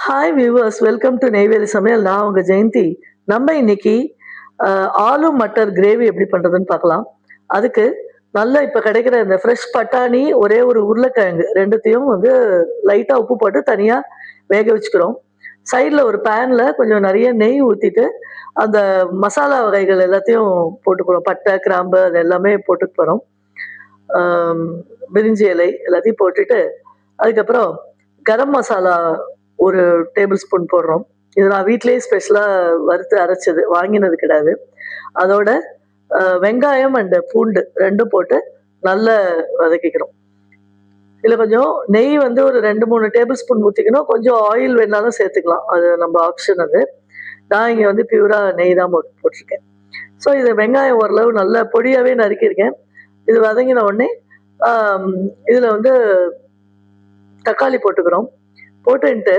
Hi viewers, welcome to Neyveli சமையல். நான் உங்க ஜெயந்தி. நம்ம இன்னைக்கு ஆலு மட்டர் கிரேவி எப்படி பண்றதுன்னு பார்க்கலாம். அதுக்கு நல்லா இப்போ கிடைக்கிற இந்த ஃப்ரெஷ் பட்டாணி, ஒரே ஒரு உருளைக்கிழங்கு ரெண்டுத்தையும் வந்து லைட்டா உப்பு போட்டு தனியா வேக வச்சுக்கிறோம். சைடில் ஒரு பேன்ல கொஞ்சம் நிறைய நெய் ஊற்றிட்டு அந்த மசாலா வகைகள் எல்லாத்தையும் போட்டுக்கிறோம். பட்டை, கிராம்பு அது எல்லாமே போட்டுக்க போகிறோம். பிரிஞ்சி இலை எல்லாத்தையும் போட்டுட்டு அதுக்கப்புறம் கரம் மசாலா ஒரு டேபிள் ஸ்பூன் போடுறோம். இது நான் வீட்டிலேயே ஸ்பெஷலாக வறுத்து அரைச்சது, வாங்கினது கிடையாது. அதோட வெங்காயம் அண்ட் பூண்டு ரெண்டும் போட்டு நல்லா வதக்கிக்கிறோம். இதில் கொஞ்சம் நெய் வந்து ஒரு 2-3 டேபிள் ஸ்பூன் ஊற்றிக்கணும். கொஞ்சம் ஆயில் வேணாலும் சேர்த்துக்கலாம், அது நம்ம ஆப்ஷன். அது நான் இங்கே வந்து பியூராக நெய் தான் போட்டிருக்கேன். ஸோ இது வெங்காயம் ஓரளவு நல்லா பொடியாகவே நறுக்கியிருக்கேன். இது வதங்கின உடனே இதில் வந்து தக்காளி போட்டுக்கிறோம். போட்டுன்ட்டு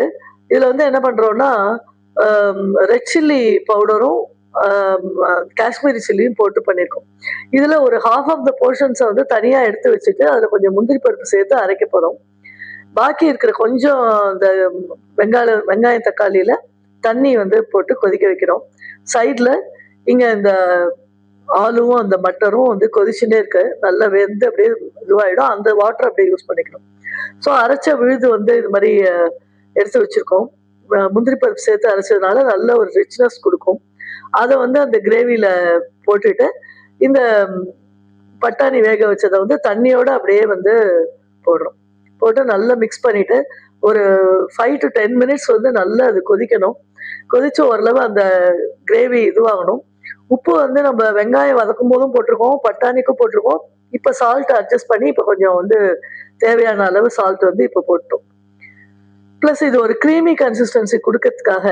இதில் வந்து என்ன பண்ணுறோன்னா ரெட் சில்லி பவுடரும் காஷ்மீரி சில்லியும் போட்டு பண்ணியிருக்கோம். இதில் ஒரு ஹாஃப் ஆஃப் த போர்ஷன்ஸை வந்து தனியாக எடுத்து வச்சுட்டு அதில் கொஞ்சம் முந்திரி பருப்பு சேர்த்து அரைக்க போகிறோம். பாக்கி இருக்கிற கொஞ்சம் இந்த வெங்காயம் தக்காளியில் தண்ணி வந்து போட்டு கொதிக்க வைக்கிறோம். சைடில் இங்கே இந்த ஆலுவும் அந்த மட்டரும் வந்து கொதிச்சுட்டே இருக்கு. நல்லா வெந்து அப்படியே இதுவாகிடும். அந்த வாட்டர் அப்படியே யூஸ் பண்ணிக்கணும். ஸோ அரைச்ச விழுது வந்து இது மாதிரி எடுத்து வச்சுருக்கோம். முந்திரி பருப்பு சேர்த்து அரைச்சதுனால நல்ல ஒரு ரிச்னஸ் கொடுக்கும். அதை வந்து அந்த கிரேவியில் போட்டுட்டு இந்த பட்டாணி வேக வச்சதை வந்து தண்ணியோடு அப்படியே வந்து போடுறோம். போட்டு நல்லா மிக்ஸ் பண்ணிவிட்டு ஒரு 5 to 10 minutes வந்து நல்லா அது கொதிக்கணும். கொதித்து ஓரளவு அந்த கிரேவி இதுவாகணும். உப்பு வந்து நம்ம வெங்காயம் வதக்கும் போதும் போட்டிருக்கோம், பட்டாணிக்கும் போட்டிருக்கோம். இப்போ சால்ட் அட்ஜஸ்ட் பண்ணி இப்போ கொஞ்சம் வந்து தேவையான அளவு சால்ட் வந்து இப்போ போட்டோம். ப்ளஸ் இது ஒரு க்ரீமி கன்சிஸ்டன்சி கொடுக்கறதுக்காக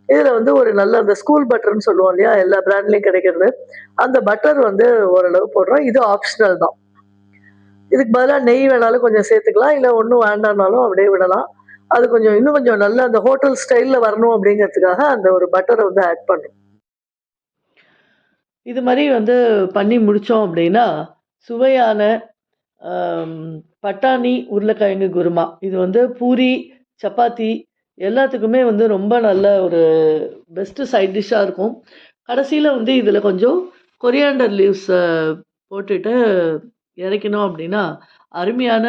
இதில் வந்து ஒரு நல்ல அந்த ஸ்கூல் பட்டர்னு சொல்லுவோம் இல்லையா, எல்லா பிராண்ட்லேயும் கிடைக்கிறது, அந்த பட்டர் வந்து ஓரளவு போடுறோம். இது ஆப்ஷனல் தான். இதுக்கு பதிலாக நெய் வேணாலும் கொஞ்சம் சேர்த்துக்கலாம், இல்லை ஒன்றும் வேண்டாம்னாலும் அப்படியே விடலாம். அது கொஞ்சம் இன்னும் கொஞ்சம் நல்ல அந்த ஹோட்டல் ஸ்டைலில் வரணும் அப்படிங்கிறதுக்காக அந்த ஒரு பட்டரை வந்து ஆட் பண்ணுறோம். இது மாதிரி வந்து பண்ணி முடித்தோம் அப்படின்னா சுவையான பட்டாணி உருளைக்கிழங்கு குருமா, இது வந்து பூரி, சப்பாத்தி எல்லாத்துக்குமே வந்து ரொம்ப நல்ல ஒரு பெஸ்ட்டு சைட் டிஷ்ஷாக இருக்கும். கடைசியில் வந்து இதில் கொஞ்சம் கொரியாண்டர் லீவ்ஸை போட்டுட்டு இறக்கணும் அப்படின்னா அருமையான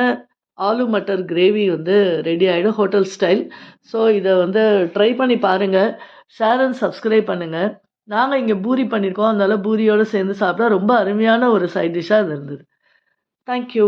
ஆலு மட்டர் கிரேவி வந்து ரெடி ஆகிடும், ஹோட்டல் ஸ்டைல். ஸோ இதை வந்து ட்ரை பண்ணி பாருங்கள், ஷேர் அண்ட் சப்ஸ்கிரைப் பண்ணுங்கள். நாங்கள் இங்கே பூரி பண்ணியிருக்கோம், அதனால பூரியோடு சேர்ந்து சாப்பிட்டா ரொம்ப அருமையான ஒரு சைட் டிஷ்ஷாக இது இருந்தது. தேங்க்யூ.